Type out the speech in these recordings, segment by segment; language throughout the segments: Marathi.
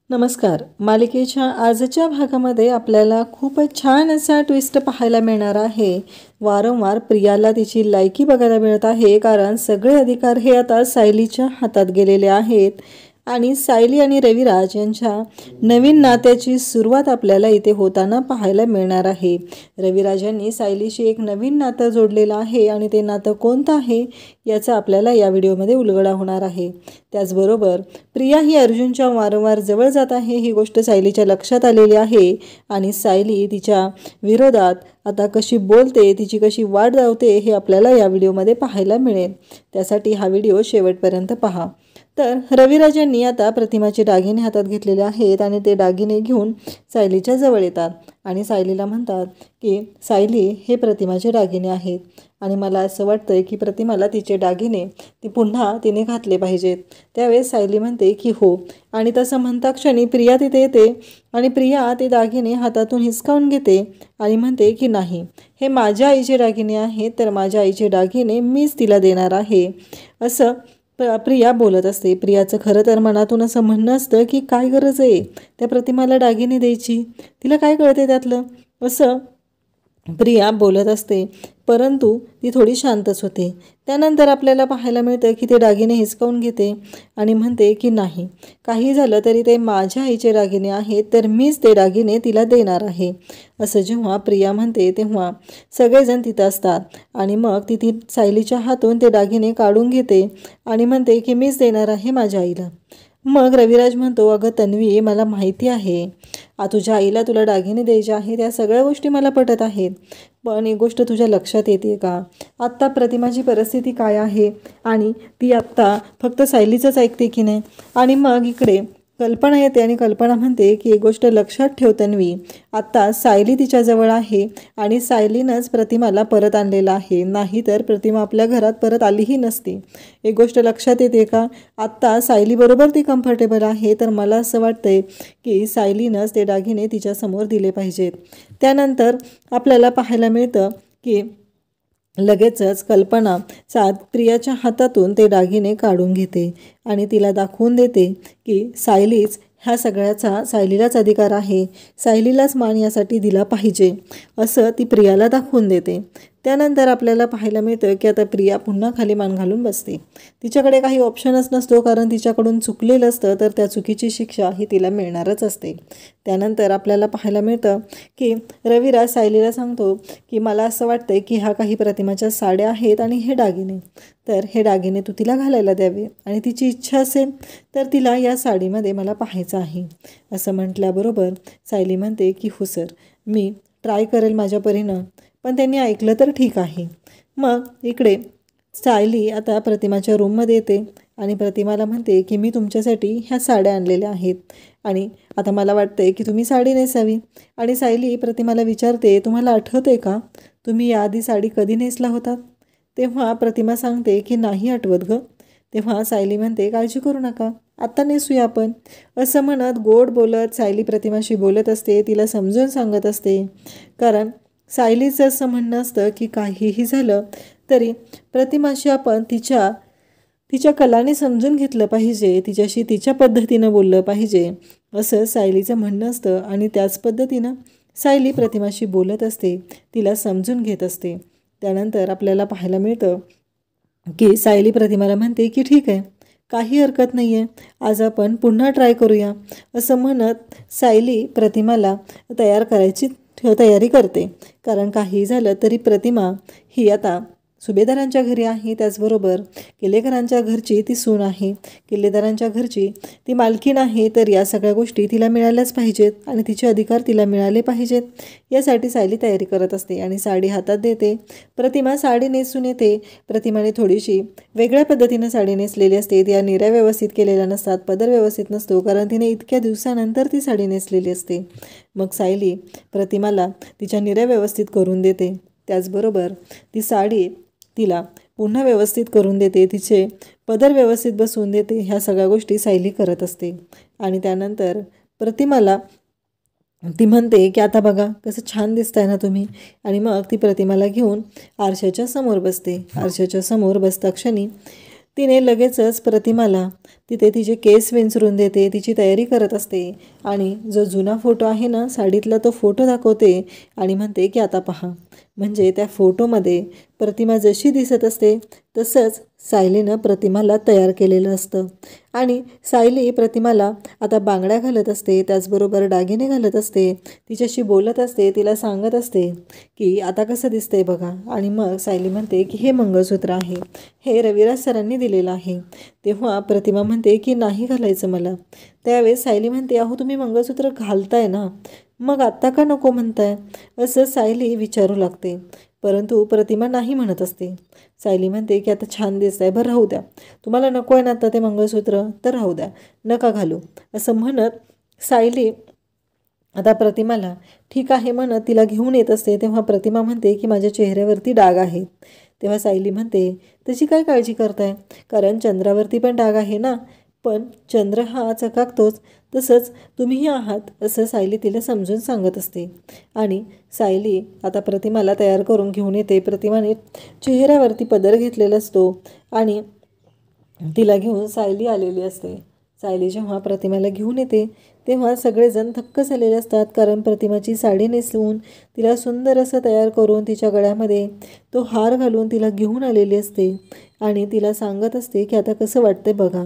नमस्कार. मालिकेच्या आजच्या भागामध्ये आपल्याला खूपच छान असा ट्विस्ट पाहायला मिळणार आहे. वारंवार प्रियाला तिची लायकी बघायला मिळत आहे, कारण सगळे अधिकार हे आता सायलीच्या हातात गेलेले आहेत आणि सायली आणि रविराज यांच्या नवीन नात्याची सुरुवात आपल्याला इथे होताना पाहायला मिळणार आहे. रविराज यांनी सायलीशी एक नवीन नातं जोडलेलं आहे आणि ते नातं कोणतं आहे याचा आपल्याला या व्हिडिओमध्ये उलगडा होणार आहे. त्याचबरोबर प्रिया ही अर्जुनच्या वारंवार जवळ जात आहे ही गोष्ट सायलीच्या लक्षात आलेली आहे आणि सायली तिच्या विरोधात आता कशी बोलते, तिची कशी वाट लावते हे आपल्याला या व्हिडिओमध्ये पाहायला मिळेल. त्यासाठी हा व्हिडिओ शेवटपर्यंत पहा. तर रविराज यांनी आता प्रतिमाचे दागिने हातात घेतलेले आहेत आणि ते दागिने घेऊन सायलीच्या जवळ येतात आणि सायलीला म्हणतात की सायली, हे प्रतिमाचे दागिने आहेत आणि मला असं वाटतंय की प्रतिमाला तिचे दागिने पुन्हा तिने घातले पाहिजेत. त्यावेळेस सायली म्हणते की हो, आणि तसं म्हणता क्षणी प्रिया तिथे येते आणि प्रिया ते दागिने हातातून हिसकावून घेते आणि म्हणते की नाही, हे माझ्या आईचे दागिने आहेत, तर माझ्या आईचे दागिने मीच तिला देणार आहे असं प्रिया बोलत असते. प्रियाचं खरं तर मनातून असं म्हणणं असतं की काय गरज आहे त्या प्रतिमाला दागिने द्यायची, तिला काय कळते त्यातलं, असं प्रिया बोलत असते. परंतु ती थोडी शांतच होते. त्यानंतर आपल्याला पाहायला मिळतं की ते दागिने हिसकावून घेते आणि म्हणते की नाही, काही झालं तरी ते माझ्या आईचे दागिने आहेत, तर मीच ते दागिने तिला देणार आहे असं जेव्हा प्रिया म्हणते तेव्हा सगळेजण तिथं असतात आणि मग ती सायलीच्या हातून ते दागिने काढून घेते आणि म्हणते की मीच देणार आहे माझ्या आईला. मग रविराज म्हणतो, अगं तन्वी, मला माहिती आहे तुझ्या आईला तुला दागिने द्यायचे आहेत, त्या सगळ्या गोष्टी मला पटत आहेत, पण एक गोष्ट तुझ्या लक्षात येते का, आत्ता प्रतिमाची परिस्थिती काय आहे आणि ती आत्ता फक्त सायलीचंच ऐकते की नाही. आणि मग इकडे कल्पना येते आणि कल्पना म्हणते की एक गोष्ट लक्षात ठेव तन्वी, आत्ता सायली तिच्याजवळ आहे आणि सायलीनंच प्रतिमाला परत आणलेलं आहे, नाही तर प्रतिमा आपल्या घरात परत आलीही नसती. एक गोष्ट लक्षात येते का, आत्ता सायलीबरोबर ती कम्फर्टेबल आहे, तर मला असं वाटतंय की सायलीनंच ते दागिने तिच्यासमोर दिले पाहिजेत. त्यानंतर आपल्याला पाहायला मिळतं की लगेचच कल्पना प्रियाच्या हातातून ते दागिने काढून घेते आणि तिला दाखवून देते की सायलीच ह्या सगळ्याचा सायलीलाच अधिकार आहे, सायलीलाच मान यासाठी दिला पाहिजे असं ती प्रियाला दाखवून देते. त्यानंतर आपल्याला पाहायला मिळतं की आता प्रिया पुन्हा खाली मान घालून बसते. तिच्याकडे काही ऑप्शनच नसतो, कारण तिच्याकडून चुकलेलं असतं तर त्या चुकीची शिक्षा ही तिला मिळणारच असते. त्यानंतर आपल्याला पाहायला मिळतं की रविराज सायलीला सांगतो की मला असं वाटतंय की ह्या काही प्रतिमाच्या साड्या आहेत आणि हे दागिने, तर हे दागिने तू तिला घालायला द्यावे आणि तिची इच्छा असेल तर तिला या साडीमध्ये मला पाहायचं आहे असं म्हटल्याबरोबर सायली म्हणते की हो सर, मी ट्राय करेल माझ्या परीनं, पण त्यांनी ऐकलं तर ठीक आहे. मग इकडे सायली आता प्रतिमाच्या रूममध्ये येते आणि प्रतिमाला म्हणते की मी तुमच्यासाठी ह्या साड्या आणलेल्या आहेत आणि आता मला वाटतंय की तुम्ही साडी नेसावी. आणि सायली प्रतिमाला विचारते, तुम्हाला आठवते का तुम्ही याआधी साडी कधी नेसला होतात? तेव्हा प्रतिमा सांगते की नाही आठवत गं. तेव्हा सायली म्हणते, काळजी करू नका, आत्ता नेसूया आपण असं म्हणत गोड बोलत सायली प्रतिमाशी बोलत असते, तिला समजून सांगत असते. कारण सायलीचं असं म्हणणं असतं की काहीही झालं तरी प्रतिमाशी आपण तिच्या कलाने समजून घेतलं पाहिजे, तिच्याशी तिच्या पद्धतीनं बोललं पाहिजे असं सायलीचं म्हणणं असतं आणि त्याच पद्धतीनं सायली प्रतिमाशी बोलत असते, तिला समजून घेत असते. त्यानंतर आपल्याला पाहायला मिळतं की सायली प्रतिमाला म्हणते की ठीक आहे, काही हरकत नाही आहे, आज आपण पुन्हा ट्राय करूया असं म्हणत सायली प्रतिमाला तयारी करते. कारण काही झालं तरी प्रतिमा ही आता सुभेदारांच्या घरी आहे, त्याचबरोबर किल्लेकरांच्या घरची ती सून आहे, किल्लेदारांच्या घरची ती मालकीण आहे, तर या सगळ्या गोष्टी तिला मिळाल्याच पाहिजेत आणि तिचे अधिकार तिला मिळाले पाहिजेत. यासाठी सायली तयारी करत असते आणि साडी हातात देते. प्रतिमा साडी नेसून येते. प्रतिमाने थोडीशी वेगळ्या पद्धतीनं साडी नेसलेली असते, त्या निऱ्या व्यवस्थित केलेल्या नसतात, पदर व्यवस्थित नसतो, कारण तिने इतक्या दिवसानंतर ती साडी नेसलेली असते. मग सायली प्रतिमाला तिच्या निऱ्या व्यवस्थित करून देते, त्याचबरोबर ती साडी तिला पुन्हा व्यवस्थित करून देते, तिचे पदर व्यवस्थित बसवून देते. ह्या सगळ्या गोष्टी सायली करत असते आणि त्यानंतर प्रतिमाला ती म्हणते की आता बघा कसं छान दिसताय ना तुम्ही. आणि मग ती प्रतिमाला घेऊन आरशाच्या समोर बसते. आरशाच्या समोर बसता क्षणी तिने लगेचच प्रतिमाला तिथे तिचे केस विंचरून देते, तिची तयारी करत असते आणि जो जुना फोटो आहे ना साडीतला तो फोटो दाखवते आणि म्हणते की आता पहा. म्हणजे त्या फोटोमध्ये प्रतिमा जशी दिसत असते तसंच सायलीनं प्रतिमाला तयार केलेलं असतं आणि सायली प्रतिमाला आता बांगड्या घालत असते, त्याचबरोबर दागिने घालत असते, तिच्याशी बोलत असते, तिला सांगत असते की आता कसं दिसतंय बघा. आणि मग सायली म्हणते की हे मंगळसूत्र आहे, हे रविराज सरांनी दिलेलं आहे. तेव्हा प्रतिमा म्हणते की नाही घालायचं मला. त्यावेळेस सायली म्हणते अहो तुम्ही मंगळसूत्र घालताय ना, मग आत्ता का नको म्हणताय, असं सायली विचारू लागते. परंतु प्रतिमा नाही म्हणत असते. सायली म्हणते की आता छान दिसतंय, बरं राहू द्या, तुम्हाला नको आहे ना आता ते मंगळसूत्र तर राहू द्या, नका घालू, असं म्हणत सायली आता प्रतिमाला ठीक आहे म्हणत तिला घेऊन येत असते. तेव्हा प्रतिमा म्हणते की माझ्या चेहऱ्यावरती डाग आहेत. तेव्हा सायली म्हणते त्याची काय काळजी करताय, कारण चंद्रावरती पण डाग आहे ना, पण चंद्र हा चकाकतोच, तसंच तुम्हीही आहात, असं सायली तिला समजून सांगत असते. आणि सायली आता प्रतिमाला तयार करून घेऊन येते. प्रतिमाने चेहऱ्यावरती पदर घेतलेला असतो आणि तिला घेऊन सायली आलेली असते. सायली जेव्हा प्रतिमाला घेऊन येते तेव्हा सगळेजण थक्क झालेले असतात, कारण प्रतिमाची साडी नेसवून तिला सुंदर असं तयार करून तिच्या गळ्यामध्ये तो हार घालून तिला घेऊन आलेली असते आणि तिला सांगत असते की आता कसं वाटतंय बघा.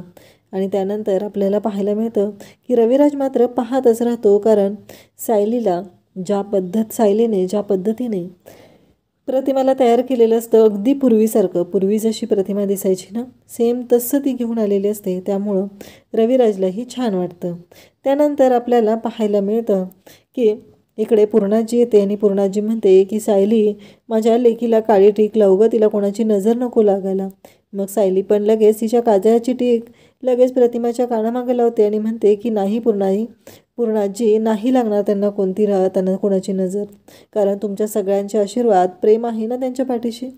आणि त्यानंतर आपल्याला पाहायला मिळतं की रविराज मात्र पाहतच राहतो, कारण सायलीला सायलीने ज्या पद्धतीने प्रतिमाला तयार केलेलं असतं अगदी पूर्वीसारखं, पूर्वी जशी प्रतिमा दिसायची ना सेम तसं ती घेऊन आलेली असते. त्यामुळं रविराजलाही छान वाटतं. त्यानंतर आपल्याला पाहायला मिळतं की इकडे पूर्णाजी येते आणि पूर्णाजी म्हणते की सायली माझ्या लेकीला काळी टीक लावू गं, तिला कोणाची नजर नको लागायला. मग सायली पण लगेच तिच्या काजळाची टीक लगेच प्रतिमाच्या कानामागे लावते आणि म्हणते की नाही पूर्णाजी नाही लागणार त्यांना त्यांना कोणाची नजर, कारण तुमच्या सगळ्यांचे आशीर्वाद प्रेम आहे ना त्यांच्या पाठीशी.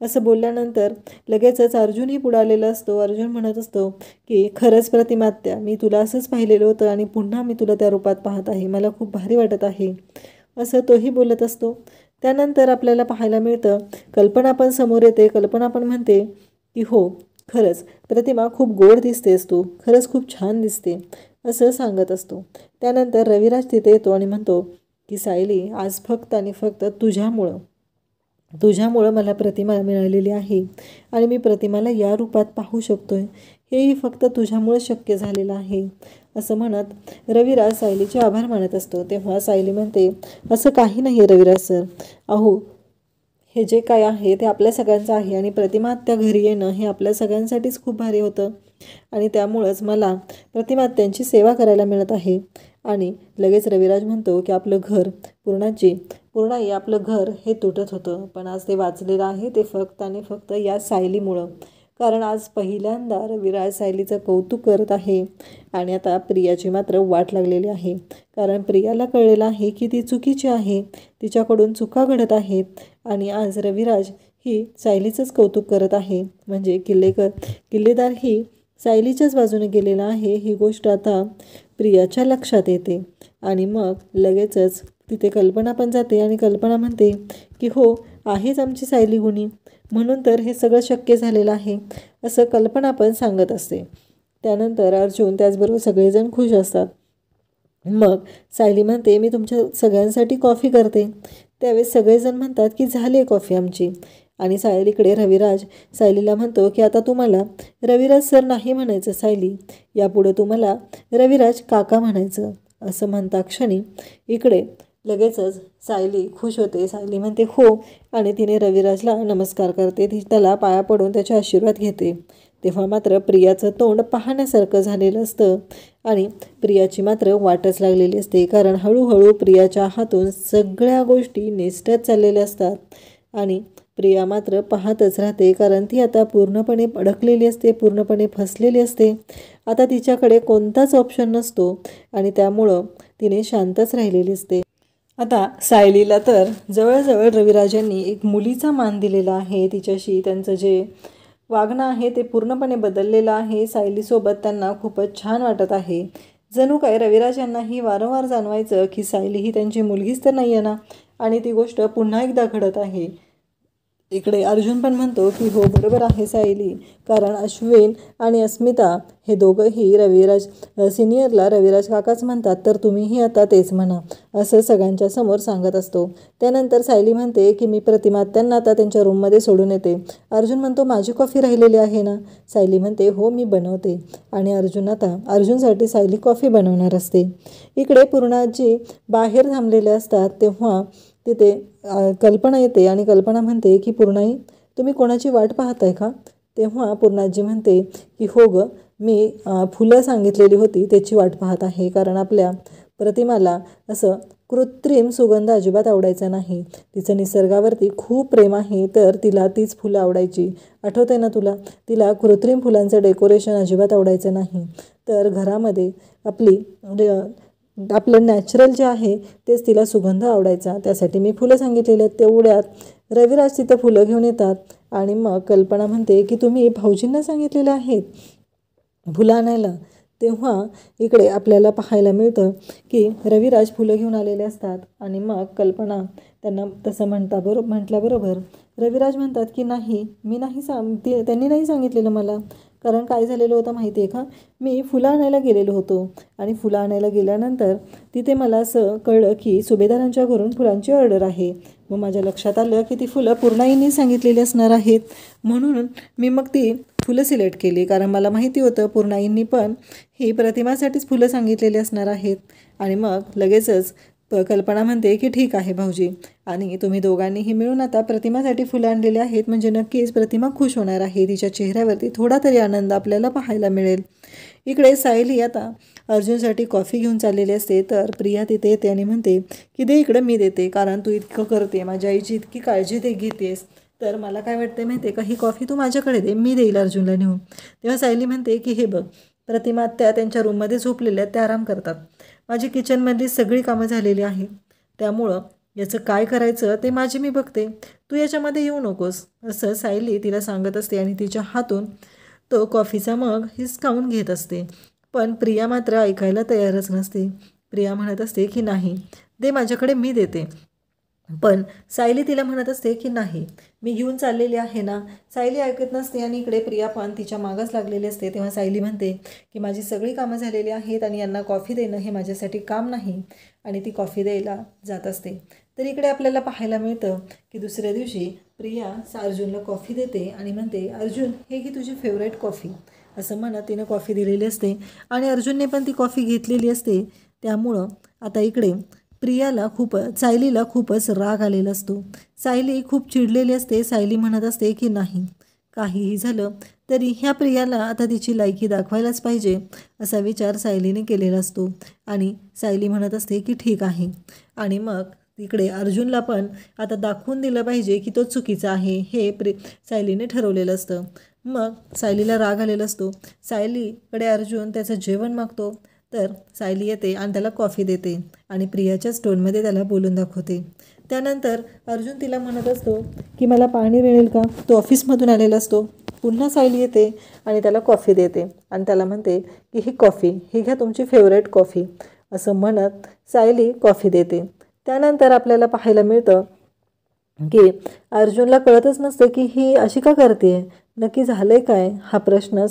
असं बोलल्यानंतर लगेचच अर्जुनही पुढालेला असतो. अर्जुन म्हणत असतो की खरंच प्रतिमा आत्या, मी तुला असंच पाहिलेलं होतं आणि पुन्हा मी तुला त्या रूपात पाहत आहे, मला खूप भारी वाटत आहे, असं तोही बोलत असतो. त्यानंतर आपल्याला पाहायला मिळतं कल्पना पण समोर येते. कल्पना पण म्हणते की हो खरंच प्रतिमा खूप गोड दिसतेस तू, खरंच खूप छान दिसते, असं सांगत असतो. त्यानंतर रविराज तिथे येतो आणि म्हणतो की सायली आज फक्त आणि फक्त तुझ्यामुळं मला प्रतिमा मिळालेली आहे आणि मी प्रतिमाला या रूपात पाहू शकतोय, हेही फक्त तुझ्यामुळं शक्य झालेलं आहे, असं म्हणत रविराज सायलीचे आभार मानत असतो. तेव्हा सायली म्हणते असं काही नाही रविराज सर, अहो हे जे काय आहे ते आपल्या सगळ्यांचं आहे आणि प्रतिमा आत्या घरी येणं हे आपल्या सगळ्यांसाठीच खूप भारी होतं आणि त्यामुळंच मला प्रतिमा आत्यांची सेवा करायला मिळत आहे. आणि लगेच रविराज म्हणतो की आपलं घर पूर्णाई आपलं घर हे तुटत होतं, पण आज ते वाचलेलं आहे ते फक्त आणि फक्त या सायलीमुळं, कारण आज पहिल्यांदा रविराज सायलीचं कौतुक करत आहे. आणि आता प्रियाची मात्र वाट लागलेली आहे, कारण प्रियाला कळलेलं आहे की ती चुकीची आहे, तिच्याकडून चुका घडत आहेत आणि आज रविराज ही सायलीचंच कौतुक करत आहे. म्हणजे किल्लेदार ही सायलीच्याच बाजूने गेलेला आहे ही गोष्ट आता प्रियाच्या लक्षात येते. आणि मग लगेचच तिथे कल्पना पण जाते आणि कल्पना म्हणते की हो आहेच आमची सायली गुणी, म्हणून तर हे सगळं शक्य झालेलं आहे, असं कल्पना पण सांगत असते. त्यानंतर अर्जुन त्याचबरोबर सगळेजण खुश असतात. मग सायली म्हणते मी तुमच्या सगळ्यांसाठी कॉफी करते. त्यावेळेस सगळेजण म्हणतात की झाली कॉफी आमची. आणि सायलीकडे रविराज सायलीला म्हणतो की आता तुम्हाला रविराज सर नाही म्हणायचं सायली, यापुढे तुम्हाला रविराज काका म्हणायचं, असं म्हणता क्षणी इकडे लगेचच सायली खुश होते. सायली म्हणते हो आणि तिने रविराजला नमस्कार करते, ती त्याला पाया पडून त्याचे आशीर्वाद घेते. तेव्हा मात्र प्रियाचं तोंड पाहण्यासारखं झालेलं असतं आणि प्रियाची मात्र वाटच लागलेली असते, कारण हळूहळू प्रियाच्या हातून सगळ्या गोष्टी निसटत चाललेल्या असतात. आणि प्रिया मात्र पाहतच राहते, कारण ती आता पूर्णपणे अडकलेली असते, पूर्णपणे फसलेली असते. आता तिच्याकडे कोणताच ऑप्शन नसतो आणि त्यामुळं तिने शांतच राहिलेली असते. आता सायलीला तर जवळजवळ रविराजांनी एक मुलीचा मान दिलेला आहे, तिच्याशी त्यांचं जे वागणं आहे ते पूर्णपणे बदललेलं आहे. सायलीसोबत त्यांना खूपच छान वाटत आहे. जणू काय रविराज यांनाही वारंवार जाणवायचं की सायली ही त्यांची मुलगीच तर नाही आहे ना, आणि ती गोष्ट पुन्हा एकदा घडत आहे. इकडे अर्जुन पण म्हणतो की हो बरोबर आहे सायली, कारण अश्विन आणि अस्मिता हे दोघंही रविराज सिनियरला रविराज काकाच म्हणतात, तर तुम्हीही आता तेच म्हणा, असं सगळ्यांच्या समोर सांगत असतो. त्यानंतर सायली म्हणते की मी प्रतिमा त्यांना आता त्यांच्या रूममध्ये सोडून येते. अर्जुन म्हणतो माझी कॉफी राहिलेली आहे ना. सायली म्हणते हो मी बनवते, आणि अर्जुनसाठी सायली कॉफी बनवणार असते. इकडे पूर्णाजी बाहेर थांबलेले असतात तेव्हा तिथे कल्पना येते आणि कल्पना म्हणते की पूर्णाई तुम्ही कोणाची वाट पाहताय का. तेव्हा पूर्णाजी म्हणते की हो गं, मी फुलं सांगितलेली होती त्याची वाट पाहत आहे, कारण आपल्या प्रतिमाला असं कृत्रिम सुगंध अजिबात आवडायचा नाही. तिचं निसर्गावरती खूप प्रेम आहे, तर तिला तीच फुलं आवडायची. आठवते ना तुला, तिला कृत्रिम फुलांचं डेकोरेशन अजिबात आवडायचं नाही. तर घरामध्ये आपलं नॅचरल जे आहे तेच तिला सुगंध आवडायचा, त्यासाठी मी फुलं सांगितलेले आहेत. तेवढ्यात रविराज तिथं फुलं घेऊन येतात आणि मग कल्पना म्हणते की तुम्ही भाऊजींना सांगितलेलं आहेत फुलं आणायला. तेव्हा इकडे आपल्याला पाहायला मिळतं की रविराज फुलं घेऊन आलेले असतात आणि मग कल्पना त्यांना तसं म्हटल्याबरोबर रविराज म्हणतात की नाही, मी नाही त्यांनी नाही सांगितलेलं मला. कारण काय झालेलं होतं माहिती आहे का, मी फुलं आणायला गेलेलो होतो आणि फुलं आणायला गेल्यानंतर तिथे मला असं कळलं की सुभेदारांच्या घरून फुलांची ऑर्डर आहे. मग माझ्या लक्षात आलं की ती फुलं पूर्णाईंनी सांगितलेली असणार आहेत, म्हणून मी मग ती फुलं सिलेक्ट केली, कारण मला माहिती होतं पूर्णाईंनी पण ही प्रतिमासाठीच फुलं सांगितलेली असणार आहेत. आणि मग लगेचच कल्पना म्हणते की ठीक आहे भाऊजी, आणि तुम्ही दोघांनीही मिळून आता प्रतिमासाठी फुलं आणलेली आहेत, म्हणजे नक्कीच प्रतिमा खुश होणार आहे. तिच्या चेहऱ्यावरती थोडा तरी आनंद आपल्याला पाहायला मिळेल. इकडे सायली आता अर्जुनसाठी कॉफी घेऊन चाललेली असते, तर प्रिया तिथे येते आणि म्हणते की दे इकडं, मी देते, कारण तू इतकं करते, माझ्या आईची इतकी काळजी ते घेतेस, तर मला काय वाटते माहिती आहे का, ही कॉफी तू माझ्याकडे दे, मी देईल अर्जुनला नेऊन. तेव्हा सायली म्हणते की हे बघ, प्रतिमा त्यांच्या रूममध्ये झोपलेल्या त्या आराम करतात, माझी किचनमधली सगळी कामं झालेली आहेत, त्यामुळं याचं काय करायचं ते माझी मी बघते, तू याच्यामध्ये येऊ नकोस, असं सायली तिला सांगत असते आणि तिच्या हातून तो कॉफीचा मग हिसकावून घेत असते. पण प्रिया मात्र ऐकायला तयारच नसते. प्रिया म्हणत असते की नाही दे माझ्याकडे, मी देते. पण सायली तिला म्हणत असते की नाही, मी घेऊन चाललेली आहे ना. सायली ऐकत नसते आणि इकडे प्रिया पण तिच्या मागच लागलेली असते. तेव्हा सायली म्हणते की माझी सगळी कामं झालेली आहेत आणि यांना कॉफी देणं हे माझ्यासाठी काम नाही, आणि ती कॉफी द्यायला जात असते. तर इकडे आपल्याला पाहायला मिळतं की दुसऱ्या दिवशी प्रिया अर्जुनला कॉफी देते आणि म्हणते अर्जुन हे घे तुझी फेवरेट कॉफी, असं म्हणत तिनं कॉफी दिलेली असते आणि अर्जुनने पण ती कॉफी घेतलेली असते. त्यामुळं आता इकडे सायलीला खूपच राग आलेला असतो. सायली खूप चिडलेली असते. सायली म्हणत असते की नाही, काहीही झालं तरी ह्या प्रियाला आता तिची लायकी दाखवायलाच पाहिजे, असा विचार सायलीने केलेला असतो. आणि सायली म्हणत असते की ठीक आहे, आणि मग इकडे अर्जुनला पण आता दाखवून दिलं पाहिजे की तो चुकीचा आहे, हे सायलीने ठरवलेलं असतं. मग सायलीला राग आलेला असतो. सायलीकडे अर्जुन त्याचं जेवण मागतो, तर सायली येते आणि त्याला कॉफी देते आणि प्रियाच्या स्टोनमध्ये त्याला बोलून दाखवते. त्यानंतर अर्जुन तिला म्हणत असतो की मला पाणी मिळेल का, तो ऑफिसमधून आलेला असतो. पुन्हा सायली येते आणि त्याला कॉफी देते आणि त्याला म्हणते की ही कॉफी, ही घ्या तुमची फेवरेट कॉफी, असं म्हणत सायली कॉफी देते. त्यानंतर आपल्याला पाहायला मिळतं की अर्जुनला कळतच नसतं की ही अशी का करते, नक्की झालं आहे काय, हा प्रश्न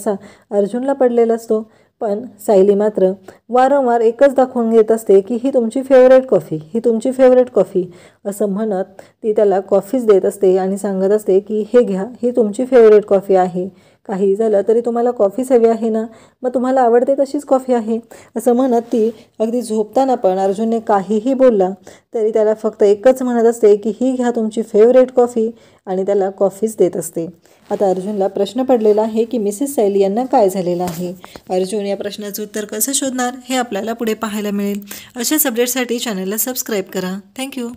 अर्जुनला पडलेला असतो. पण सायली मात्र वारंवार एकच दाखवून घेत असते की ही तुमची फेवरेट कॉफी, ही तुमची फेवरेट कॉफी, असं म्हणत ती त्याला कॉफीच देत असते आणि सांगत असते की हे घ्या, ही तुमची फेवरेट कॉफी आहे, काही झालं तरी तुम्हाला कॉफीच हवी आहे ना, मग तुम्हाला आवडते तशीच कॉफी आहे, असं म्हणत ती अगदी झोपताना पण अर्जुनने काहीही बोलला तरी त्याला फक्त एकच म्हणत असते की ही घ्या तुमची फेवरेट कॉफी, आणि त्याला कॉफीच देत असते. आता अर्जुनला प्रश्न पडलेला आहे की मिसेस सायली यांना काय झालेलं आहे. अर्जुन या प्रश्नाचं उत्तर कसं शोधणार हे आपल्याला पुढे पाहायला मिळेल. अशाच अपडेटसाठी चॅनलला सबस्क्राईब करा. थँक्यू.